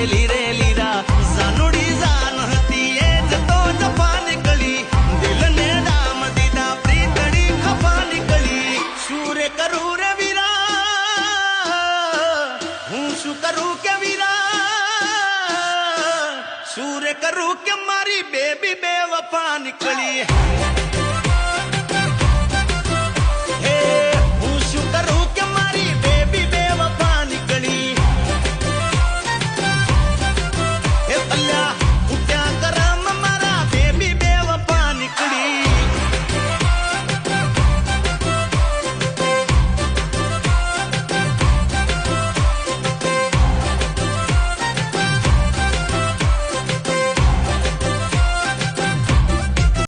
લીરે લીરા સાનુડી જાન હતી એ જતો જફા નીકળી દિલને ડામ દીધા પ્રીતડી ખફા નીકળી શું રે કરું રે વીરા હું શું કરું કે વીરા શું રે કરું કે મારી બેબી બે વફા નીકળી